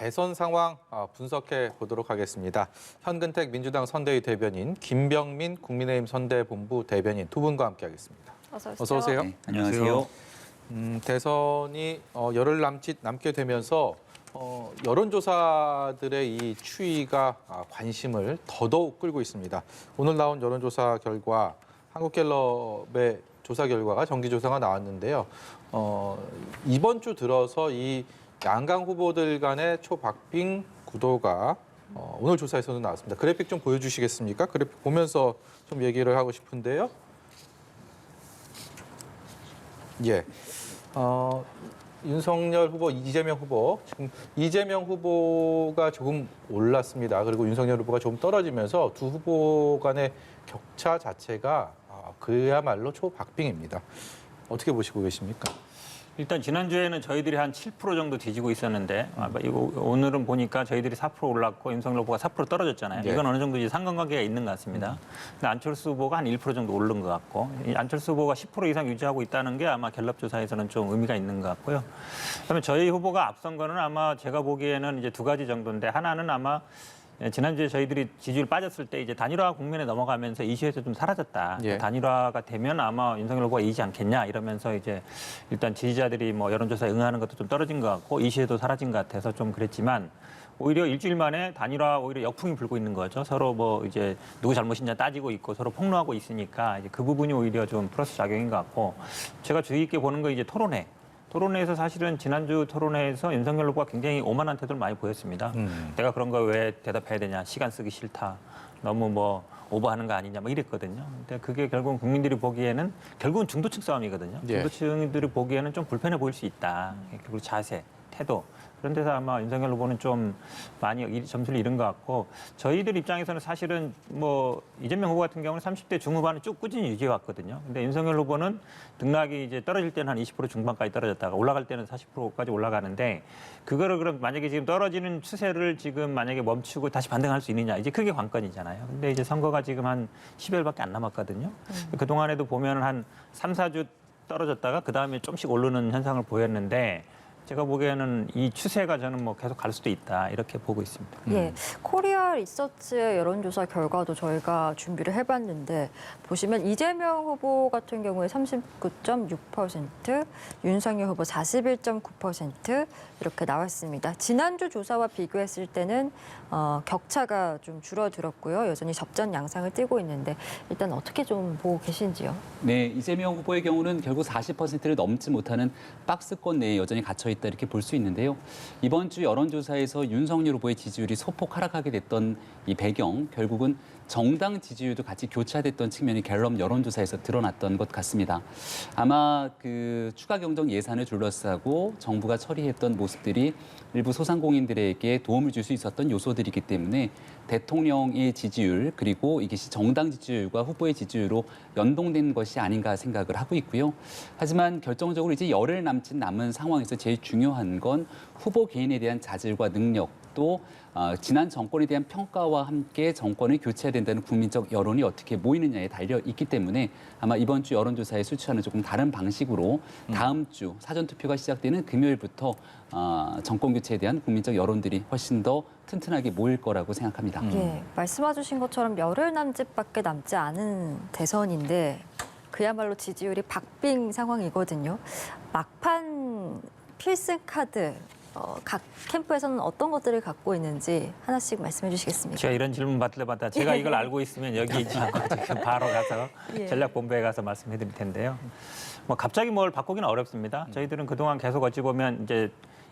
대선 상황 분석해 보도록 하겠습니다. 현근택 민주당 선대위 대변인, 김병민 국민의힘 선대본부 대변인 두 분과 함께하겠습니다. 어서 오세요. 네, 안녕하세요. 대선이 열흘 남게 되면서 여론조사들의 이 추이가 관심을 더더욱 끌고 있습니다. 오늘 나온 여론조사 결과, 한국갤럽의 조사 결과가 정기조사가 나왔는데요. 이번 주 들어서 이 양강 후보들 간의 초박빙 구도가 오늘 조사에서도 나왔습니다. 그래픽 좀 보여주시겠습니까? 그래픽 보면서 좀 얘기를 하고 싶은데요. 예. 윤석열 후보, 이재명 후보, 지금 이재명 후보가 조금 올랐습니다. 그리고 윤석열 후보가 조금 떨어지면서 두 후보 간의 격차 자체가 그야말로 초박빙입니다. 어떻게 보시고 계십니까? 일단 지난주에는 저희들이 한 7% 정도 뒤지고 있었는데 오늘은 보니까 저희들이 4% 올랐고 윤석열 후보가 4% 떨어졌잖아요. 네. 이건 어느 정도 이제 상관관계가 있는 것 같습니다. 근데 안철수 후보가 한 1% 정도 오른 것 같고, 이 안철수 후보가 10% 이상 유지하고 있다는 게 아마 갤럽 조사에서는 좀 의미가 있는 것 같고요. 그다음에 저희 후보가 앞선 거는 아마 제가 보기에는 이제 두 가지 정도인데, 하나는 아마 지난주에 저희들이 지지율 빠졌을 때 이제 단일화 국면에 넘어가면서 이슈에서 좀 사라졌다. 예. 단일화가 되면 아마 윤석열 후보가 이기지 않겠냐 이러면서 이제 일단 지지자들이 뭐 여론조사에 응하는 것도 좀 떨어진 것 같고 이슈에도 사라진 것 같아서 좀 그랬지만, 오히려 일주일 만에 단일화 오히려 역풍이 불고 있는 거죠. 서로 뭐 이제 누구 잘못이냐 따지고 있고 서로 폭로하고 있으니까 이제 그 부분이 오히려 좀 플러스 작용인 것 같고, 제가 주의 깊게 보는 건 이제 토론회에서 사실은 지난주 토론회에서 윤석열 후보가 굉장히 오만한 태도를 많이 보였습니다. 내가 그런 거 왜 대답해야 되냐, 시간 쓰기 싫다, 너무 뭐 오버하는 거 아니냐 뭐 이랬거든요. 근데 그게 결국은 국민들이 보기에는 결국은 중도층 싸움이거든요. 예. 중도층들이 보기에는 좀 불편해 보일 수 있다. 그리고 자세, 태도. 그런 데서 아마 윤석열 후보는 좀 많이 점수를 잃은 것 같고, 저희들 입장에서는 사실은 뭐 이재명 후보 같은 경우는 30대 중후반을 쭉 꾸준히 유지해 왔거든요. 근데 윤석열 후보는 등락이 이제 떨어질 때는 한 20% 중반까지 떨어졌다가 올라갈 때는 40%까지 올라가는데, 그거를 그럼 만약에 지금 떨어지는 추세를 지금 만약에 멈추고 다시 반등할 수 있느냐, 이제 그게 관건이잖아요. 근데 이제 선거가 지금 한 10여일밖에 안 남았거든요. 그동안에도 보면 한 3, 4주 떨어졌다가 그다음에 좀씩 오르는 현상을 보였는데, 제가 보기에는 이 추세가 저는 뭐 계속 갈 수도 있다 이렇게 보고 있습니다. 예, 코리아 리서치의 여론조사 결과도 저희가 준비를 해봤는데, 보시면 이재명 후보 같은 경우에 39.6%, 윤석열 후보 41.9% 이렇게 나왔습니다. 지난주 조사와 비교했을 때는 격차가 좀 줄어들었고요. 여전히 접전 양상을 띠고 있는데, 일단 어떻게 좀 보고 계신지요? 네, 이재명 후보의 경우는 결국 40%를 넘지 못하는 박스권 내에 여전히 갇혀 있다 이렇게 볼 수 있는데요. 이번 주 여론조사에서 윤석열 후보의 지지율이 소폭 하락하게 됐던 이 배경, 결국은 정당 지지율도 같이 교차됐던 측면이 갤럽 여론조사에서 드러났던 것 같습니다. 아마 그 추가 경정 예산을 둘러싸고 정부가 처리했던 모습들이 일부 소상공인들에게 도움을 줄 수 있었던 요소들이기 때문에 대통령의 지지율, 그리고 이것이 정당 지지율과 후보의 지지율로 연동된 것이 아닌가 생각을 하고 있고요. 하지만 결정적으로 이제 열흘 남은 상황에서 제일 중요한 건 후보 개인에 대한 자질과 능력, 또 지난 정권에 대한 평가와 함께 정권을 교체해야 된다는 국민적 여론이 어떻게 모이느냐에 달려 있기 때문에 아마 이번 주 여론조사의 수치와는 조금 다른 방식으로 다음 주 사전투표가 시작되는 금요일부터 정권 교체에 대한 국민적 여론들이 훨씬 더 튼튼하게 모일 거라고 생각합니다. 예, 말씀해주신 것처럼 열흘 남짓밖에 남지 않은 대선인데 그야말로 지지율이 박빙 상황이거든요. 막판 필승 카드, 각 캠프에서는 어떤 것들을 갖고 있는지 하나씩 말씀해 주시겠습니까? 제가 이런 질문 받을 때마다 제가 이걸 알고 있으면 여기 있지 않고 지금 바로 가서 예. 전략본부에 가서 말씀해 드릴 텐데요. 뭐 갑자기 뭘 바꾸기는 어렵습니다. 저희들은 그동안 계속 어찌 보면 이제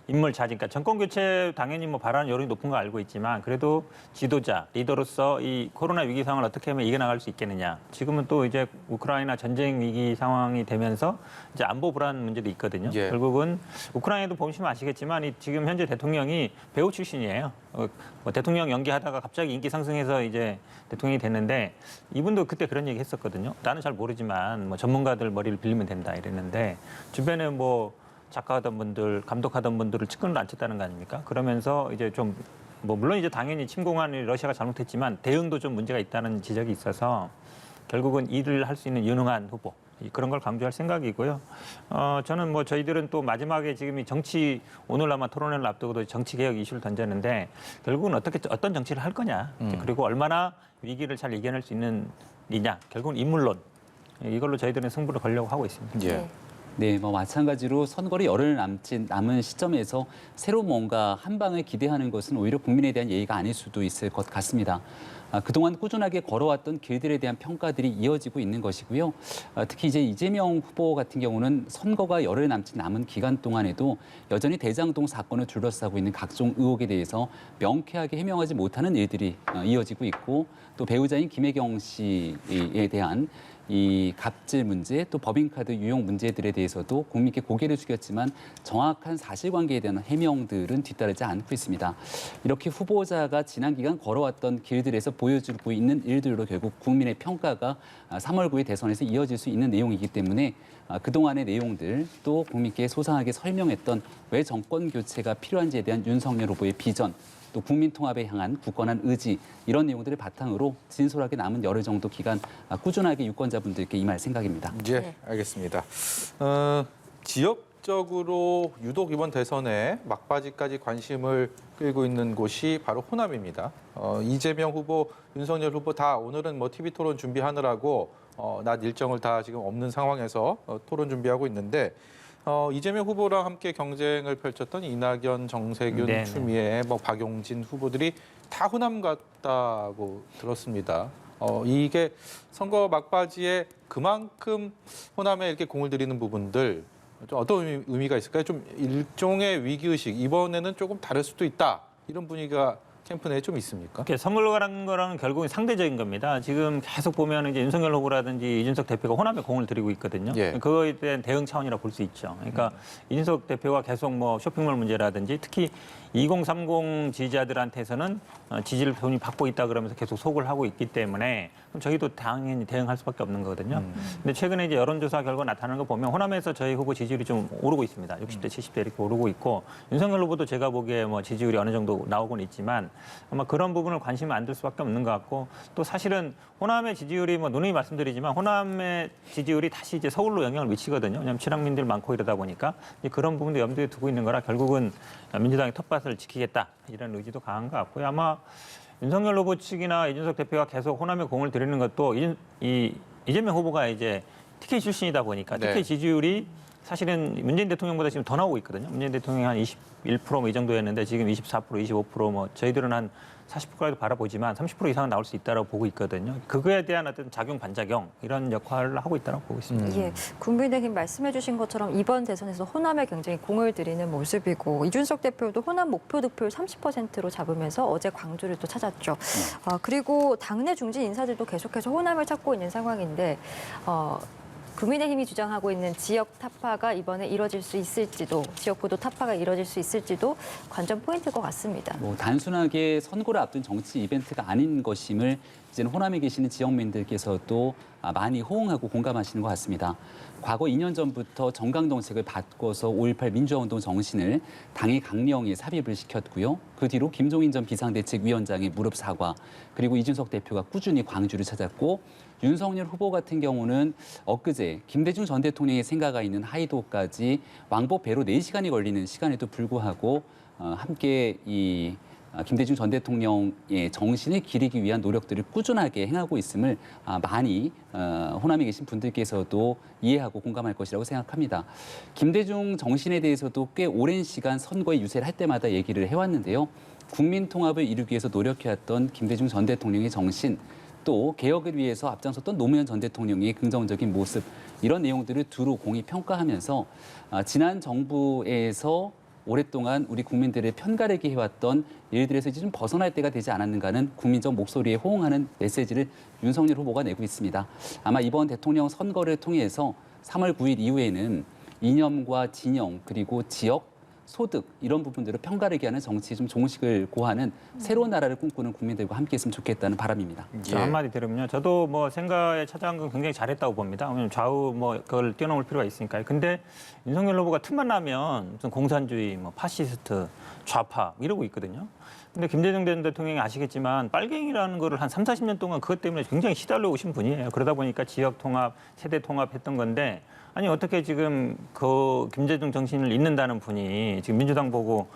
인물 자진, 그러니까 정권 교체 당연히 뭐 바라는 여론이 높은 거 알고 있지만, 그래도 지도자, 리더로서 이 코로나 위기 상황을 어떻게 하면 이겨나갈 수 있겠느냐. 지금은 또 이제 우크라이나 전쟁 위기 상황이 되면서 이제 안보 불안 문제도 있거든요. 예. 결국은 우크라이나도 보시면 아시겠지만 이 지금 현재 대통령이 배우 출신이에요. 뭐 대통령 연기하다가 갑자기 인기 상승해서 이제 대통령이 됐는데, 이분도 그때 그런 얘기 했었거든요. 나는 잘 모르지만 뭐 전문가들 머리를 빌리면 된다 이랬는데, 주변에 뭐 작가하던 분들, 감독하던 분들을 측근으로 앉혔다는 거 아닙니까? 그러면서 이제 좀 뭐 물론 이제 당연히 침공한 러시아가 잘못했지만 대응도 좀 문제가 있다는 지적이 있어서 결국은 일을 할 수 있는 유능한 후보, 그런 걸 강조할 생각이고요. 저는 뭐 저희들은 또 마지막에 지금 이 정치 오늘 아마 토론회를 앞두고도 정치 개혁 이슈를 던졌는데 결국은 어떤 정치를 할 거냐 그리고 얼마나 위기를 잘 이겨낼 수 있느냐 결국은 인물론 이걸로 저희들은 승부를 걸려고 하고 있습니다. 예. 네, 뭐 마찬가지로 선거를 열흘 남은 시점에서 새로 뭔가 한 방을 기대하는 것은 오히려 국민에 대한 예의가 아닐 수도 있을 것 같습니다. 그동안 꾸준하게 걸어왔던 길들에 대한 평가들이 이어지고 있는 것이고요. 특히 이제 이재명 후보 같은 경우는 선거가 열흘 남은 기간 동안에도 여전히 대장동 사건을 둘러싸고 있는 각종 의혹에 대해서 명쾌하게 해명하지 못하는 일들이 이어지고 있고 또 배우자인 김혜경 씨에 대한 이 갑질 문제 또 법인카드 유용 문제들에 대해서도 국민께 고개를 숙였지만 정확한 사실관계에 대한 해명들은 뒤따르지 않고 있습니다. 이렇게 후보자가 지난 기간 걸어왔던 길들에서 보여주고 있는 일들로 결국 국민의 평가가 3월 9일 대선에서 이어질 수 있는 내용이기 때문에 그동안의 내용들 또 국민께 소상하게 설명했던 왜 정권 교체가 필요한지에 대한 윤석열 후보의 비전 또 국민 통합에 향한 굳건한 의지 이런 내용들을 바탕으로 진솔하게 남은 열흘 정도 기간 꾸준하게 유권자분들께 임할 생각입니다. 예, 알겠습니다. 지역적으로 유독 이번 대선에 막바지까지 관심을 끌고 있는 곳이 바로 호남입니다. 이재명 후보, 윤석열 후보 다 오늘은 뭐 TV 토론 준비하느라고 낮 일정을 다 지금 없는 상황에서 토론 준비하고 있는데 이재명 후보랑 함께 경쟁을 펼쳤던 이낙연, 정세균, 네네. 추미애, 뭐 박용진 후보들이 다 호남 같다고 들었습니다. 이게 선거 막바지에 그만큼 호남에 이렇게 공을 들이는 부분들 좀 어떤 의미가 있을까요? 좀 일종의 위기의식 이번에는 조금 다를 수도 있다 이런 분위기가 캠프 내에 좀 있습니까? 선거라는 거랑 결국은 상대적인 겁니다. 지금 계속 보면 이제 윤석열 후보라든지 이준석 대표가 호남에 공을 들이고 있거든요. 예. 그거에 대한 대응 차원이라 볼 수 있죠. 그러니까 이준석 대표가 계속 뭐 쇼핑몰 문제라든지 특히 2030 지지자들한테서는 지지를 본인이 받고 있다 그러면서 계속 속을 하고 있기 때문에 그럼 저희도 당연히 대응할 수밖에 없는 거거든요. 근데 최근에 이제 여론조사 결과 나타나는 거 보면 호남에서 저희 후보 지지율이 좀 오르고 있습니다. 60대, 70대 이렇게 오르고 있고 윤석열 후보도 제가 보기에 뭐 지지율이 어느 정도 나오고는 있지만 아마 그런 부분을 관심을 안 둘 수밖에 없는 것 같고 또 사실은 호남의 지지율이 뭐 누누이 말씀드리지만 호남의 지지율이 다시 이제 서울로 영향을 미치거든요. 왜냐하면 친박민들 많고 이러다 보니까 이제 그런 부분도 염두에 두고 있는 거라 결국은 민주당의 텃밭을 지키겠다 이런 의지도 강한 것 같고요. 아마 윤석열 후보 측이나 이준석 대표가 계속 호남에 공을 들이는 것도 이재명 후보가 이제 TK 출신이다 보니까 네. TK 지지율이 사실은 문재인 대통령보다 지금 더 나오고 있거든요. 문재인 대통령이 한 21% 뭐 이 정도였는데 지금 24%, 25% 저희들은 한 40%까지도 바라보지만 30% 이상은 나올 수 있다고 보고 있거든요. 그거에 대한 어떤 작용 반작용 이런 역할을 하고 있다고 보고 있습니다. 예, 국민의힘 말씀해주신 것처럼 이번 대선에서 호남에 굉장히 공을 들이는 모습이고 이준석 대표도 호남 목표 득표율 30%로 잡으면서 어제 광주를 또 찾았죠. 그리고 당내 중진 인사들도 계속해서 호남을 찾고 있는 상황인데 국민의힘이 주장하고 있는 지역 타파가 이번에 이뤄질 수 있을지도 지역 구도 타파가 이뤄질 수 있을지도 관전 포인트일 것 같습니다. 뭐 단순하게 선거를 앞둔 정치 이벤트가 아닌 것임을 이제는 호남에 계시는 지역민들께서도 많이 호응하고 공감하시는 것 같습니다. 과거 2년 전부터 정강 정책을 바꿔서 5.18 민주화운동 정신을 당의 강령에 삽입을 시켰고요. 그 뒤로 김종인 전 비상대책위원장의 무릎 사과, 그리고 이준석 대표가 꾸준히 광주를 찾았고 윤석열 후보 같은 경우는 엊그제 김대중 전 대통령의 생가가 있는 하이도까지 왕복 배로 4시간이 걸리는 시간에도 불구하고 함께 이 김대중 전 대통령의 정신을 기리기 위한 노력들을 꾸준하게 행하고 있음을 많이 호남에 계신 분들께서도 이해하고 공감할 것이라고 생각합니다. 김대중 정신에 대해서도 꽤 오랜 시간 선거에 유세를 할 때마다 얘기를 해왔는데요. 국민 통합을 이루기 위해서 노력해왔던 김대중 전 대통령의 정신, 또 개혁을 위해서 앞장섰던 노무현 전 대통령의 긍정적인 모습 이런 내용들을 두루 공히 평가하면서 지난 정부에서 오랫동안 우리 국민들을 편가르게 해왔던 일들에서 이제 좀 벗어날 때가 되지 않았는가는 국민적 목소리에 호응하는 메시지를 윤석열 후보가 내고 있습니다. 아마 이번 대통령 선거를 통해서 3월 9일 이후에는 이념과 진영 그리고 지역 소득 이런 부분들을 편가르게 하는 정치에 좀 종식을 고하는 새로운 나라를 꿈꾸는 국민들과 함께했으면 좋겠다는 바람입니다. 저 한마디 들으면요. 저도 뭐 생각에 찾아간 건 굉장히 잘했다고 봅니다. 왜냐면 좌우 뭐 그걸 뛰어넘을 필요가 있으니까요. 근데 윤석열 후보가 틈만 나면 무슨 공산주의, 뭐 파시스트, 좌파 이러고 있거든요. 근데 김대중 전 대통령이 아시겠지만 빨갱이라는 거를 한 3, 40년 동안 그것 때문에 굉장히 시달려 오신 분이에요. 그러다 보니까 지역 통합, 세대 통합했던 건데 아니 어떻게 지금 그 김대중 정신을 잇는다는 분이 지금 민주당 보고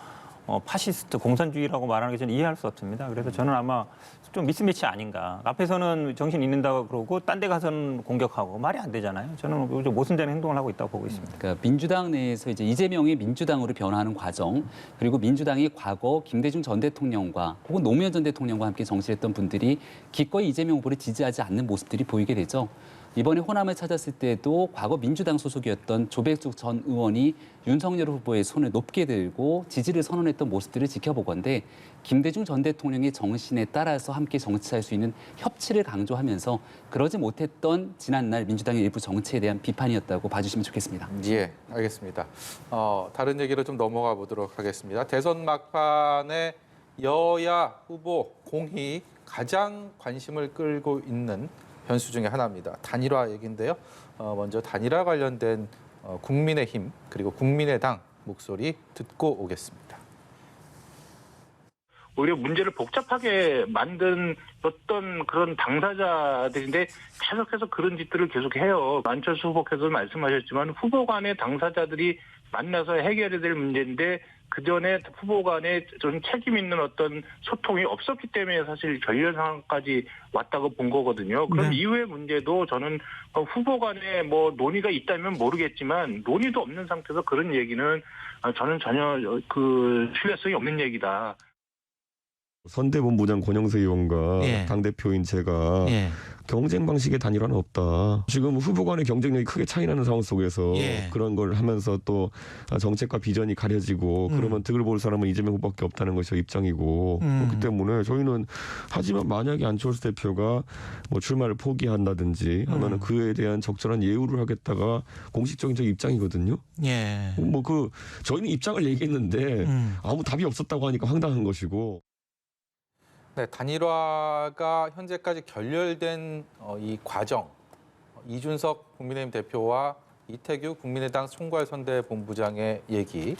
파시스트 공산주의라고 말하는 게 저는 이해할 수 없습니다. 그래서 저는 아마 좀 미스매치 아닌가. 앞에서는 정신 잃는다고 그러고 딴 데 가서는 공격하고 말이 안 되잖아요. 저는 모순되는 행동을 하고 있다고 보고 있습니다. 그러니까 민주당 내에서 이제 이재명이 민주당으로 변화하는 과정, 그리고 민주당이 과거 김대중 전 대통령과 혹은 노무현 전 대통령과 함께 정치했던 분들이 기꺼이 이재명 후보를 지지하지 않는 모습들이 보이게 되죠. 이번에 호남을 찾았을 때도 과거 민주당 소속이었던 조백숙 전 의원이 윤석열 후보의 손을 높게 들고 지지를 선언했던 모습들을 지켜보건대 김대중 전 대통령의 정신에 따라서 함께 정치할 수 있는 협치를 강조하면서 그러지 못했던 지난날 민주당의 일부 정치에 대한 비판이었다고 봐주시면 좋겠습니다. 예, 알겠습니다. 다른 얘기로 좀 넘어가 보도록 하겠습니다. 대선 막판에 여야 후보 공히 가장 관심을 끌고 있는 변수 중에 하나입니다. 단일화 얘기인데요. 먼저 단일화 관련된 국민의힘 그리고 국민의당 목소리 듣고 오겠습니다. 오히려 문제를 복잡하게 만든 어떤 그런 당사자들인데 계속해서 그런 짓들을 계속해요. 안철수 후보께서 말씀하셨지만 후보 간의 당사자들이 만나서 해결해야 될 문제인데 그전에 후보 간에 좀 책임 있는 어떤 소통이 없었기 때문에 사실 결렬 상황까지 왔다고 본 거거든요. 그럼 이후의 문제도 저는 후보 간에 뭐 논의가 있다면 모르겠지만 논의도 없는 상태에서 그런 얘기는 저는 전혀 그 신뢰성이 없는 얘기다. 선대본부장 권영세 의원과 당대표인 제가 경쟁 방식의 단일화는 없다. 지금 후보 간의 경쟁력이 크게 차이나는 상황 속에서 그런 걸 하면서 또 정책과 비전이 가려지고 그러면 득을 볼 사람은 이재명 후보밖에 없다는 것이 입장이고 그렇기 때문에 저희는 하지만 만약에 안철수 대표가 뭐 출마를 포기한다든지 하면은 그에 대한 적절한 예우를 하겠다가 공식적인 저 입장이거든요. 뭐 저희는 입장을 얘기했는데 아무 답이 없었다고 하니까 황당한 것이고. 네, 단일화가 현재까지 결렬된 이 과정, 이준석 국민의힘 대표와 이태규 국민의당 총괄선대본부장의 얘기,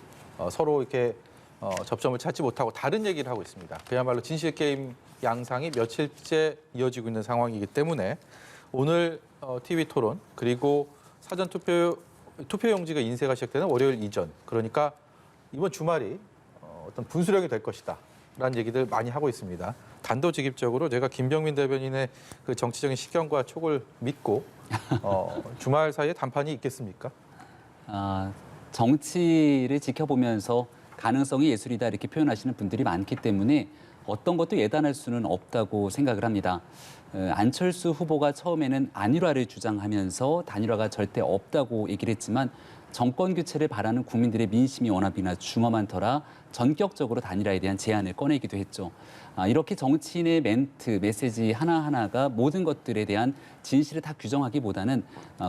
서로 이렇게 접점을 찾지 못하고 다른 얘기를 하고 있습니다. 그야말로 진실게임 양상이 며칠째 이어지고 있는 상황이기 때문에 오늘 TV토론 그리고 투표용지가 인쇄가 시작되는 월요일 이전, 그러니까 이번 주말이 어떤 분수령이 될 것이다. 라는 얘기들 많이 하고 있습니다. 단도직입적으로 제가 김병민 대변인의 그 정치적인 식견과 촉을 믿고 주말 사이에 단판이 있겠습니까? 정치를 지켜보면서 가능성이 예술이다 이렇게 표현하시는 분들이 많기 때문에 어떤 것도 예단할 수는 없다고 생각을 합니다. 안철수 후보가 처음에는 안일화를 주장하면서 단일화가 절대 없다고 얘기를 했지만 정권 교체를 바라는 국민들의 민심이 워낙이나 중엄한 터라 전격적으로 단일화에 대한 제안을 꺼내기도 했죠. 이렇게 정치인의 멘트, 메시지 하나하나가 모든 것들에 대한 진실을 다 규정하기보다는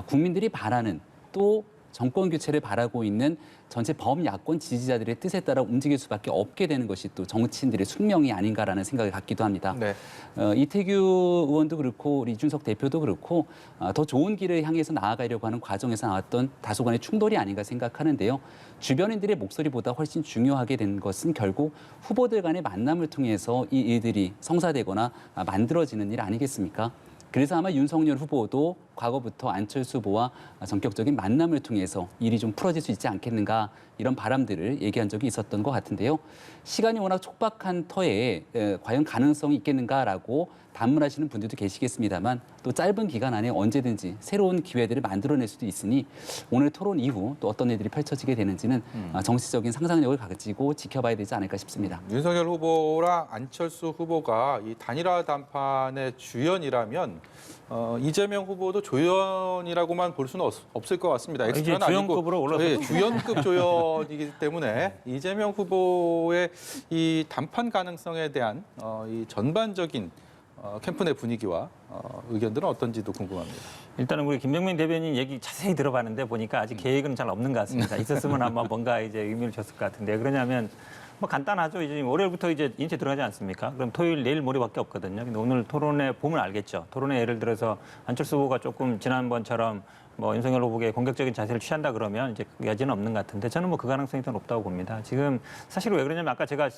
국민들이 바라는 또 정권 교체를 바라고 있는 전체 범야권 지지자들의 뜻에 따라 움직일 수밖에 없게 되는 것이 또 정치인들의 숙명이 아닌가라는 생각을 갖기도 합니다. 네. 이태규 의원도 그렇고 우리 이준석 대표도 그렇고 더 좋은 길을 향해서 나아가려고 하는 과정에서 나왔던 다소간의 충돌이 아닌가 생각하는데요. 주변인들의 목소리보다 훨씬 중요하게 된 것은 결국 후보들 간의 만남을 통해서 이 일들이 성사되거나 만들어지는 일 아니겠습니까? 그래서 아마 윤석열 후보도 과거부터 안철수 후보와 전격적인 만남을 통해서 일이 좀 풀어질 수 있지 않겠는가 이런 바람들을 얘기한 적이 있었던 것 같은데요. 시간이 워낙 촉박한 터에 과연 가능성이 있겠는가라고 반문하시는 분들도 계시겠습니다만 또 짧은 기간 안에 언제든지 새로운 기회들을 만들어낼 수도 있으니 오늘 토론 이후 또 어떤 일들이 펼쳐지게 되는지는 정치적인 상상력을 가지고 지켜봐야 되지 않을까 싶습니다. 윤석열 후보랑 안철수 후보가 이 단일화 담판의 주연이라면 이재명 후보도 조연이라고만 볼 수는 없을 것 같습니다. 이제 엑스트라는 아니고 주연급으로 올라섰죠. 주연급 조연이기 때문에 이재명 후보의 이 담판 가능성에 대한 이 전반적인 캠프 내 분위기와 의견들은 어떤지도 궁금합니다. 일단은 우리 김병민 대변인 얘기 자세히 들어봤는데 보니까 아직 계획은 잘 없는 것 같습니다. 있었으면 아마 뭔가 이제 의미를 줬을 것 같은데 그러냐면 뭐 간단하죠. 이제 월요일부터 이제 인체 들어가지 않습니까? 그럼 토요일, 내일, 모레밖에 없거든요. 근데 오늘 토론회 보면 알겠죠. 토론회 예를 들어서 안철수 후보가 조금 지난번처럼 뭐 윤석열 후보에게 공격적인 자세를 취한다 그러면 이제 여지는 없는 것 같은데 저는 뭐 그 가능성이 더 높다고 봅니다. 지금 사실 왜 그러냐면 아까 제가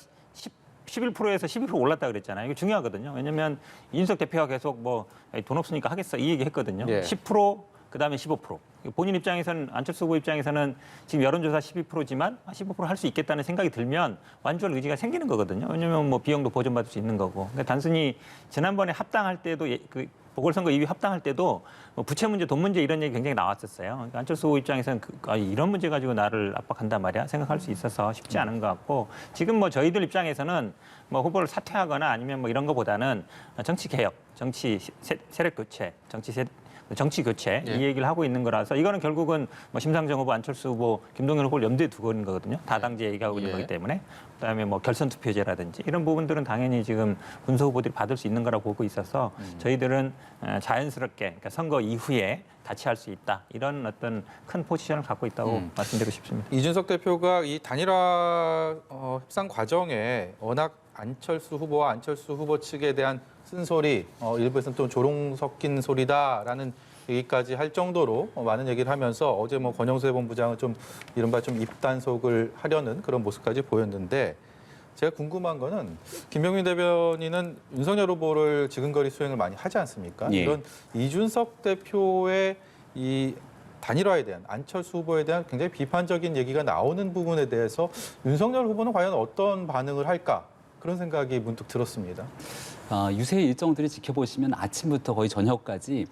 11%에서 12% 올랐다 그랬잖아요. 이게 중요하거든요. 왜냐하면 이준석 대표가 계속 뭐 돈 없으니까 하겠어 이 얘기 했거든요. 예. 10% 그다음에 15%. 본인 입장에서는 안철수 후보 입장에서는 지금 여론조사 12%지만 15% 할 수 있겠다는 생각이 들면 완주할 의지가 생기는 거거든요. 왜냐하면 뭐 비용도 보전받을 수 있는 거고. 그러니까 단순히 지난번에 합당할 때도 그 보궐선거 2위 합당할 때도 뭐 부채 문제, 돈 문제 이런 얘기 굉장히 나왔었어요. 그러니까 안철수 후보 입장에서는 이런 문제 가지고 나를 압박한단 말이야 생각할 수 있어서 쉽지 않은 것 같고 지금 뭐 저희들 입장에서는 뭐 후보를 사퇴하거나 아니면 뭐 이런 것보다는 정치 개혁, 정치 세력 교체, 정치 교체 예. 이 얘기를 하고 있는 거라서 이거는 결국은 뭐 심상정 후보, 안철수 후보, 김동연 후보를 염두에 두고 있는 거거든요. 다당제 얘기하고 있는 예. 거기 때문에 그다음에 뭐 결선 투표제라든지 이런 부분들은 당연히 지금 군소 후보들이 받을 수 있는 거라고 보고 있어서 저희들은 자연스럽게 그러니까 선거 이후에 같이 할 수 있다 이런 어떤 큰 포지션을 갖고 있다고 말씀드리고 싶습니다. 이준석 대표가 이 단일화 협상 과정에 워낙 안철수 후보와 안철수 후보 측에 대한 쓴소리, 일부에서는 또 조롱 섞인 소리다라는 얘기까지 할 정도로 많은 얘기를 하면서 어제 뭐 권영세 본부장은 좀 이른바 좀 입단속을 하려는 그런 모습까지 보였는데 제가 궁금한 거는 김병민 대변인은 윤석열 후보를 지근거리 수행을 많이 하지 않습니까? 예. 이런 이준석 대표의 이 단일화에 대한 안철수 후보에 대한 굉장히 비판적인 얘기가 나오는 부분에 대해서 윤석열 후보는 과연 어떤 반응을 할까? 그런 생각이 문득 들었습니다. 유세 일정들을 지켜보시면 아침부터 거의 저녁까지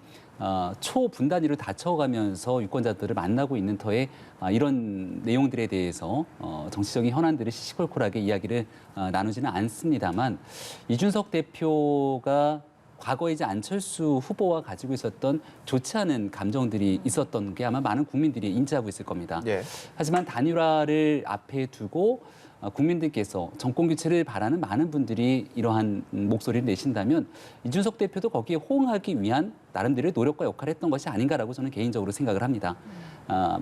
초분단위로 다쳐가면서 유권자들을 만나고 있는 터에 이런 내용들에 대해서 정치적인 현안들을 시시콜콜하게 이야기를 나누지는 않습니다만 이준석 대표가 과거에 이제 안철수 후보와 가지고 있었던 좋지 않은 감정들이 있었던 게 아마 많은 국민들이 인지하고 있을 겁니다. 예. 하지만 단일화를 앞에 두고 국민들께서 정권 교체를 바라는 많은 분들이 이러한 목소리를 내신다면 이준석 대표도 거기에 호응하기 위한 나름대로의 노력과 역할을 했던 것이 아닌가라고 저는 개인적으로 생각을 합니다.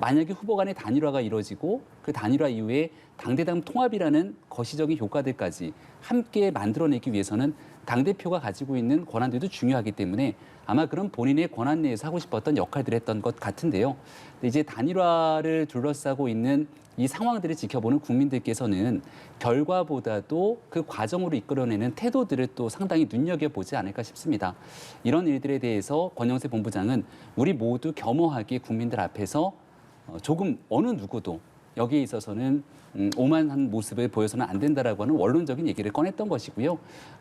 만약에 후보 간의 단일화가 이루어지고 그 단일화 이후에 당대당 통합이라는 거시적인 효과들까지 함께 만들어내기 위해서는 당대표가 가지고 있는 권한들도 중요하기 때문에 아마 그런 본인의 권한 내에서 하고 싶었던 역할들을 했던 것 같은데요. 근데 이제 단일화를 둘러싸고 있는 이 상황들을 지켜보는 국민들께서는 결과보다도 그 과정으로 이끌어내는 태도들을 또 상당히 눈여겨보지 않을까 싶습니다. 이런 일들에 대해서 권영세 본부장은 우리 모두 겸허하게 국민들 앞에서 조금 어느 누구도 여기에 있어서는 오만한 모습을 보여서는 안 된다라고 하는 원론적인 얘기를 꺼냈던 것이고요.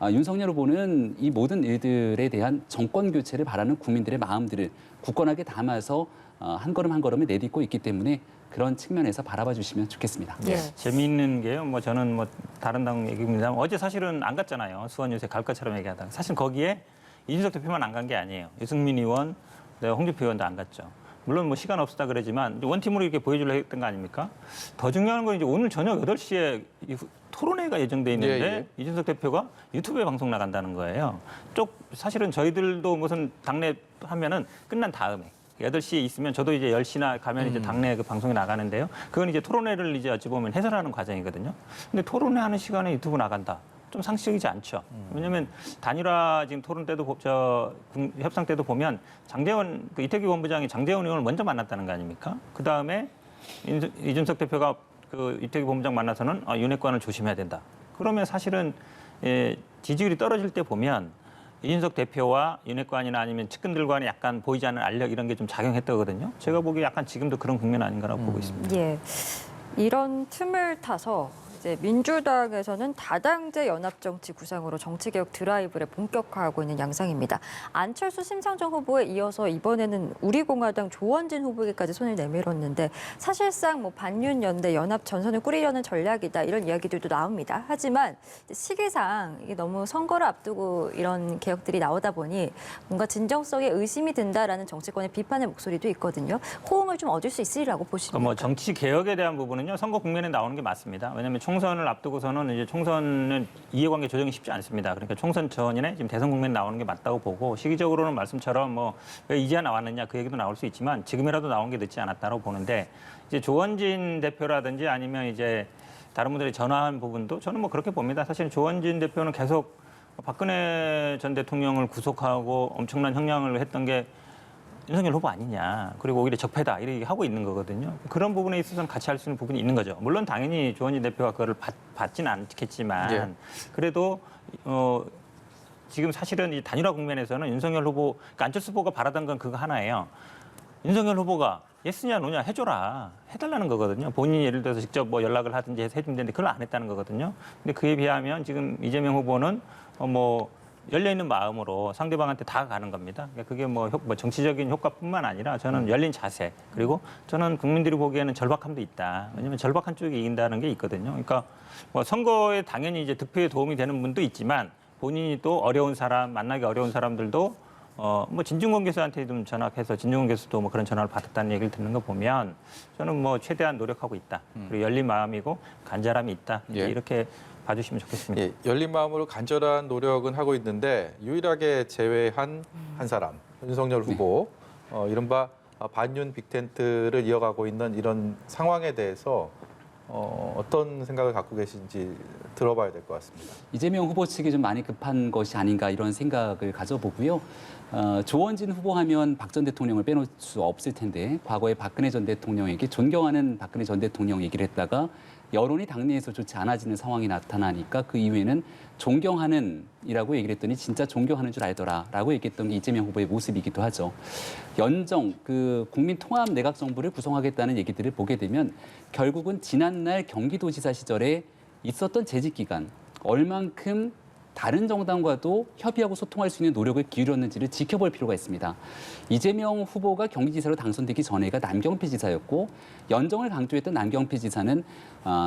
윤석열 후보는 이 모든 일들에 대한 정권 교체를 바라는 국민들의 마음들을 굳건하게 담아서 한 걸음 한 걸음을 내딛고 있기 때문에 그런 측면에서 바라봐 주시면 좋겠습니다. 예. 재미있는 게요. 뭐 저는 뭐 다른 당 얘기입니다. 어제 사실은 안 갔잖아요. 수원 요새 갈 것처럼 얘기하다가 사실 거기에 이준석 대표만 안 간 게 아니에요. 유승민 의원, 홍준표 의원도 안 갔죠. 물론 뭐 시간 없었다 그러지만 원팀으로 이렇게 보여주려 했던 거 아닙니까? 더 중요한 건 이제 오늘 저녁 8시에 토론회가 예정돼 있는데 예, 예. 이준석 대표가 유튜브에 방송 나간다는 거예요. 사실은 저희들도 무슨 당내 하면은 끝난 다음에 8시에 있으면 저도 이제 10시나 가면 이제 당내 그 방송에 나가는데요. 그건 이제 토론회를 이제 어찌 보면 해설하는 과정이거든요. 근데 토론회 하는 시간에 유튜브 나간다. 좀 상식이지 않죠. 왜냐하면 단일화 지금 토론 때도 협상 때도 보면 장제원 이태규 본부장이 장제원 의원을 먼저 만났다는 거 아닙니까? 그 다음에 이준석 대표가 그 이태규 본부장 만나서는 윤핵관을 조심해야 된다. 그러면 사실은 지지율이 떨어질 때 보면 이준석 대표와 윤핵관이나 아니면 측근들 간에 약간 보이지 않는 알력 이런 게 좀 작용했다거든요. 제가 보기에 약간 지금도 그런 국면 아닌가라고 보고 있습니다. 예. 이런 틈을 타서 이제 민주당에서는 다당제 연합정치 구상으로 정치개혁 드라이브를 본격화하고 있는 양상입니다. 안철수, 심상정 후보에 이어서 이번에는 우리공화당 조원진 후보에게까지 손을 내밀었는데 사실상 뭐 반윤연대 연합 전선을 꾸리려는 전략이다 이런 이야기들도 나옵니다. 하지만 시기상 이게 너무 선거를 앞두고 이런 개혁들이 나오다 보니 뭔가 진정성에 의심이 든다라는 정치권의 비판의 목소리도 있거든요. 호응을 좀 얻을 수 있으리라고 보십니까? 뭐 정치 개혁에 대한 부분은요 선거 국면에 나오는 게 맞습니다. 왜냐하면 총선을 앞두고서는 이제 총선은 이해관계 조정이 쉽지 않습니다. 그러니까 총선 전에 지금 대선 국면 나오는 게 맞다고 보고 시기적으로는 말씀처럼 뭐 왜 이제야 나왔느냐 그 얘기도 나올 수 있지만 지금이라도 나온 게 늦지 않았다고 보는데 이제 조원진 대표라든지 아니면 이제 다른 분들이 전화한 부분도 저는 뭐 그렇게 봅니다. 사실 조원진 대표는 계속 박근혜 전 대통령을 구속하고 엄청난 형량을 했던 게 윤석열 후보 아니냐. 그리고 오히려 적폐다. 이렇게 하고 있는 거거든요. 그런 부분에 있어서는 같이 할 수 있는 부분이 있는 거죠. 물론 당연히 조원진 대표가 그거를 받지는 않겠지만 예. 그래도 지금 사실은 이 단일화 국면에서는 윤석열 후보, 그러니까 안철수 후보가 바라던 건 그거 하나예요. 윤석열 후보가 예스냐 노냐 해줘라. 해달라는 거거든요. 본인이 예를 들어서 직접 뭐 연락을 하든지 해서 해주면 되는데 그걸 안 했다는 거거든요. 근데 그에 비하면 지금 이재명 후보는 뭐 열려있는 마음으로 상대방한테 다 가는 겁니다. 그러니까 그게 뭐 정치적인 효과뿐만 아니라 저는 열린 자세 그리고 저는 국민들이 보기에는 절박함도 있다. 왜냐하면 절박한 쪽이 이긴다는 게 있거든요. 그러니까 뭐 선거에 당연히 이제 득표에 도움이 되는 분도 있지만 본인이 또 어려운 사람 만나기 어려운 사람들도 뭐 진중권 교수한테 좀 전화해서 진중권 교수도 뭐 그런 전화를 받았다는 얘기를 듣는 거 보면 저는 뭐 최대한 노력하고 있다. 그리고 열린 마음이고 간절함이 있다. 예. 이렇게 봐주시면 좋겠습니다. 예, 열린 마음으로 간절한 노력은 하고 있는데 유일하게 제외한 한 사람 윤석열 후보 이른바 반윤 빅텐트를 이어가고 있는 이런 상황에 대해서 어떤 생각을 갖고 계신지 들어봐야 될 것 같습니다. 이재명 후보 측이 좀 많이 급한 것이 아닌가 이런 생각을 가져보고요. 조원진 후보하면 박 전 대통령을 빼놓을 수 없을 텐데 과거에 박근혜 전 대통령에게 존경하는 박근혜 전 대통령 얘기를 했다가 여론이 당내에서 좋지 않아지는 상황이 나타나니까 그 이후에는 존경하는 이라고 얘기를 했더니 진짜 존경하는 줄 알더라라고 얘기했던 게 이재명 후보의 모습이기도 하죠. 연정, 그 국민 통합 내각 정부를 구성하겠다는 얘기들을 보게 되면 결국은 지난날 경기도지사 시절에 있었던 재직 기간 얼만큼 다른 정당과도 협의하고 소통할 수 있는 노력을 기울였는지를 지켜볼 필요가 있습니다. 이재명 후보가 경기지사로 당선되기 전에가 남경필 지사였고 연정을 강조했던 남경필 지사는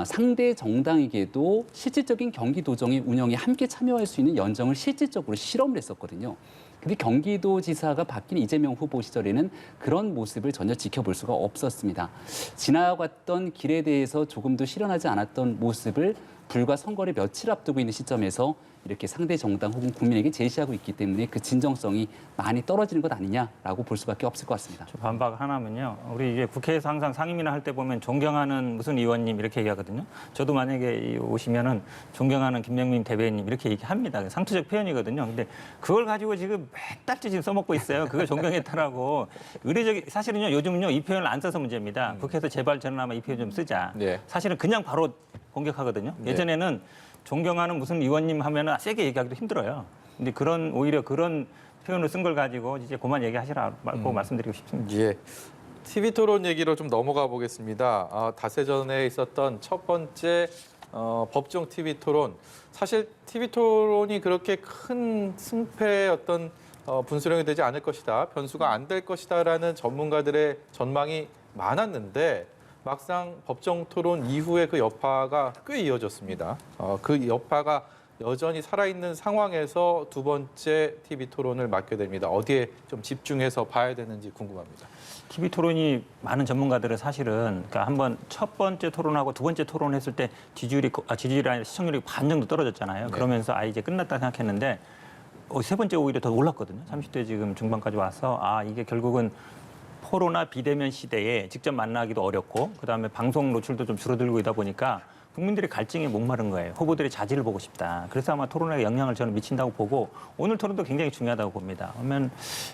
상대 정당에게도 실질적인 경기도정의 운영에 함께 참여할 수 있는 연정을 실질적으로 실험을 했었거든요. 근데 경기도지사가 바뀐 이재명 후보 시절에는 그런 모습을 전혀 지켜볼 수가 없었습니다. 지나갔던 길에 대해서 조금도 실현하지 않았던 모습을 불과 선거를 며칠 앞두고 있는 시점에서 이렇게 상대 정당 혹은 국민에게 제시하고 있기 때문에 그 진정성이 많이 떨어지는 것 아니냐라고 볼 수밖에 없을 것 같습니다. 저 반박 하나면요. 우리 이게 국회에서 항상 상임위나 할 때 보면 존경하는 무슨 의원님 이렇게 얘기하거든요. 저도 만약에 오시면은 존경하는 김명민 대변인 이렇게 얘기합니다. 상투적 표현이거든요. 근데 그걸 가지고 지금 몇 달째 지금 써먹고 있어요. 그걸 존경했다라고. 의례적인 사실은요. 요즘은요. 이 표현을 안 써서 문제입니다. 국회에서 제발 저는 아마 이 표현 좀 쓰자. 네. 사실은 그냥 바로 공격하거든요. 네. 예전에는 존경하는 무슨 의원님 하면은 세게 얘기하기도 힘들어요. 근데 오히려 그런 표현을 쓴 걸 가지고 이제 그만 얘기하시라고 말씀드리고 싶습니다. 예. TV 토론 얘기로 좀 넘어가 보겠습니다. 닷새 전에 있었던 첫 번째 법정 TV 토론. 사실 TV 토론이 그렇게 큰 승패의 어떤 분수령이 되지 않을 것이다, 변수가 안 될 것이다라는 전문가들의 전망이 많았는데 막상 법정 토론 이후에 그 여파가 꽤 이어졌습니다. 그 여파가 여전히 살아있는 상황에서 두 번째 TV 토론을 맡게 됩니다. 어디에 좀 집중해서 봐야 되는지 궁금합니다. TV 토론이 많은 전문가들은 사실은 그러니까 한번 첫 번째 토론하고 두 번째 토론했을 때 지지율이 아니라 시청률이 반 정도 떨어졌잖아요. 네. 그러면서 이제 끝났다 생각했는데 세 번째 오히려 더 올랐거든요. 30대 지금 중반까지 와서 이게 결국은 코로나 비대면 시대에 직접 만나기도 어렵고 그다음에 방송 노출도 좀 줄어들고 있다 보니까 국민들이 갈증에 목마른 거예요. 후보들의 자질을 보고 싶다. 그래서 아마 토론에 영향을 저는 미친다고 보고 오늘 토론도 굉장히 중요하다고 봅니다.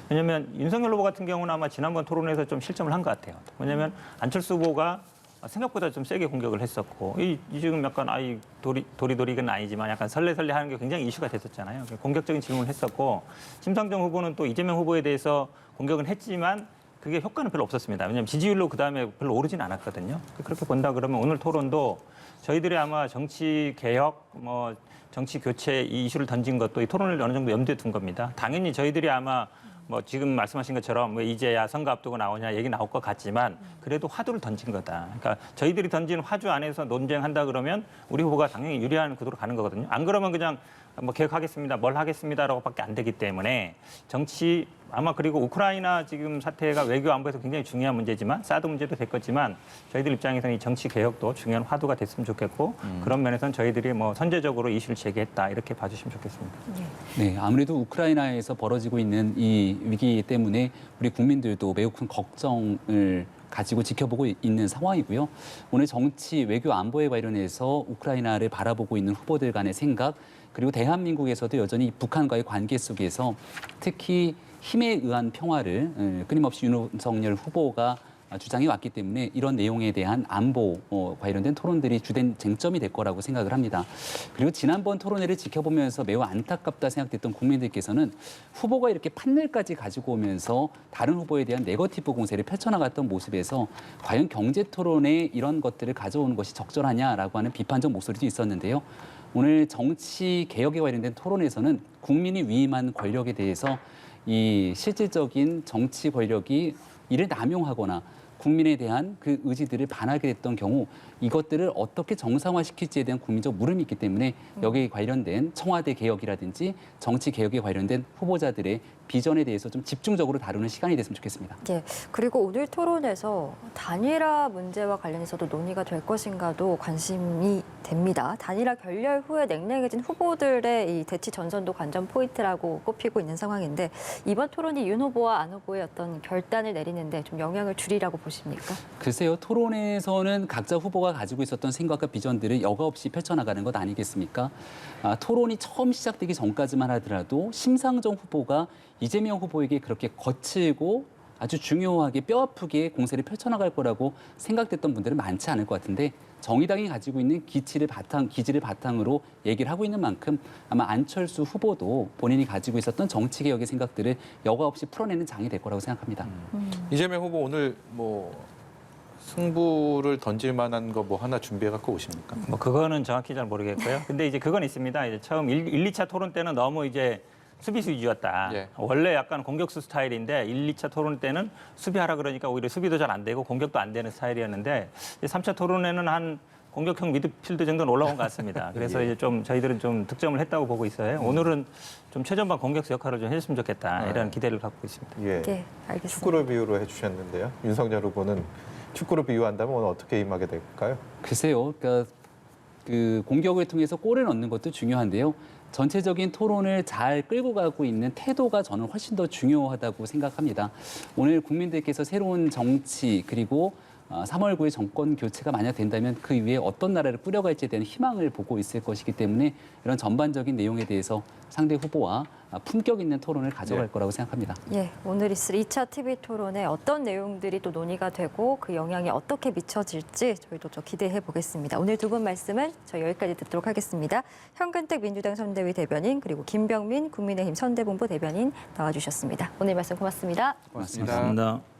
왜냐하면 윤석열 후보 같은 경우는 아마 지난번 토론에서 좀 실점을 한 것 같아요. 왜냐하면 안철수 후보가 생각보다 좀 세게 공격을 했었고 이 지금 약간 도리도리는 아니지만 약간 설레설레 하는 게 굉장히 이슈가 됐었잖아요. 공격적인 질문을 했었고 심상정 후보는 또 이재명 후보에 대해서 공격은 했지만 그게 효과는 별로 없었습니다. 왜냐하면 지지율로 그다음에 별로 오르진 않았거든요. 그렇게 본다 그러면 오늘 토론도 저희들이 아마 정치 개혁, 정치 교체 이 이슈를 던진 것도 이 토론을 어느 정도 염두에 둔 겁니다. 당연히 저희들이 아마 지금 말씀하신 것처럼 왜 이제야 선거 앞두고 나오냐 얘기 나올 것 같지만 그래도 화두를 던진 거다. 그러니까 저희들이 던진 화두 안에서 논쟁한다 그러면 우리 후보가 당연히 유리한 구도로 가는 거거든요. 안 그러면 그냥 뭐 개혁하겠습니다, 뭘 하겠습니다라고밖에 안 되기 때문에 정치 아마 그리고 우크라이나 지금 사태가 외교 안보에서 굉장히 중요한 문제지만 사드 문제도 됐겠지만 저희들 입장에서는 이 정치 개혁도 중요한 화두가 됐으면 좋겠고 그런 면에서는 저희들이 뭐 선제적으로 이슈를 제기했다 이렇게 봐주시면 좋겠습니다. 네, 아무래도 우크라이나에서 벌어지고 있는 이 위기 때문에 우리 국민들도 매우 큰 걱정을 가지고 지켜보고 있는 상황이고요. 오늘 정치, 외교, 안보에 관련해서 우크라이나를 바라보고 있는 후보들 간의 생각, 그리고 대한민국에서도 여전히 북한과의 관계 속에서 특히 힘에 의한 평화를 끊임없이 윤석열 후보가 주장해 왔기 때문에 이런 내용에 대한 안보 관련된 토론들이 주된 쟁점이 될 거라고 생각을 합니다. 그리고 지난번 토론회를 지켜보면서 매우 안타깝다 생각됐던 국민들께서는 후보가 이렇게 판넬까지 가지고 오면서 다른 후보에 대한 네거티브 공세를 펼쳐나갔던 모습에서 과연 경제 토론에 이런 것들을 가져오는 것이 적절하냐라고 하는 비판적 목소리도 있었는데요. 오늘 정치 개혁에 관련된 토론에서는 국민이 위임한 권력에 대해서 이 실질적인 정치 권력이 이를 남용하거나 국민에 대한 그 의지들을 반하게 됐던 경우 이것들을 어떻게 정상화시킬지에 대한 국민적 물음이 있기 때문에 여기에 관련된 청와대 개혁이라든지 정치 개혁에 관련된 후보자들의 비전에 대해서 좀 집중적으로 다루는 시간이 됐으면 좋겠습니다. 예. 그리고 오늘 토론에서 단일화 문제와 관련해서도 논의가 될 것인가도 관심이 됩니다. 단일화 결렬 후에 냉랭해진 후보들의 이 대치 전선도 관전 포인트라고 꼽히고 있는 상황인데 이번 토론이 윤 후보와 안 후보의 어떤 결단을 내리는데 좀 영향을 주리라고 보십니까? 글쎄요. 토론에서는 각자 후보가 가지고 있었던 생각과 비전들을 여과 없이 펼쳐나가는 것 아니겠습니까? 토론이 처음 시작되기 전까지만 하더라도 심상정 후보가 이재명 후보에게 그렇게 거칠고 아주 중요하게 뼈아프게 공세를 펼쳐나갈 거라고 생각됐던 분들은 많지 않을 것 같은데 정의당이 가지고 있는 기지를 바탕으로 얘기를 하고 있는 만큼 아마 안철수 후보도 본인이 가지고 있었던 정치개혁의 생각들을 여과 없이 풀어내는 장이 될 거라고 생각합니다. 이재명 후보 오늘 뭐 승부를 던질 만한 거 뭐 하나 준비해 갖고 오십니까? 뭐 그거는 정확히 잘 모르겠고요. 근데 이제 그건 있습니다. 이제 처음 1, 2차 토론 때는 너무 이제 수비수 위주였다. 예. 원래 약간 공격수 스타일인데 1, 2차 토론 때는 수비하라 그러니까 오히려 수비도 잘 안 되고 공격도 안 되는 스타일이었는데 3차 토론에는 한 공격형 미드필드 정도는 올라온 것 같습니다. 그래서 이제 좀 저희들은 좀 득점을 했다고 보고 있어요. 오늘은 좀 최전방 공격수 역할을 좀 해줬으면 좋겠다. 이런 기대를 갖고 있습니다. 예. 네, 알겠습니다. 축구를 비유로 해주셨는데요. 윤석열 후보는 축구로 비유한다면 오늘 어떻게 임하게 될까요? 글쎄요. 그러니까 그 공격을 통해서 골을 넣는 것도 중요한데요. 전체적인 토론을 잘 끌고 가고 있는 태도가 저는 훨씬 더 중요하다고 생각합니다. 오늘 국민들께서 새로운 정치 그리고 3월 9일 정권 교체가 만약 된다면 그 위에 어떤 나라를 꾸려갈지에 대한 희망을 보고 있을 것이기 때문에 이런 전반적인 내용에 대해서 상대 후보와 품격 있는 토론을 가져갈 거라고 생각합니다. 예, 오늘 있을 2차 TV 토론에 어떤 내용들이 또 논의가 되고 그 영향이 어떻게 미쳐질지 저희도 좀 기대해 보겠습니다. 오늘 두 분 말씀은 저희 여기까지 듣도록 하겠습니다. 현근택 민주당 선대위 대변인 그리고 김병민 국민의힘 선대본부 대변인 나와주셨습니다. 오늘 말씀 고맙습니다. 고맙습니다. 고맙습니다.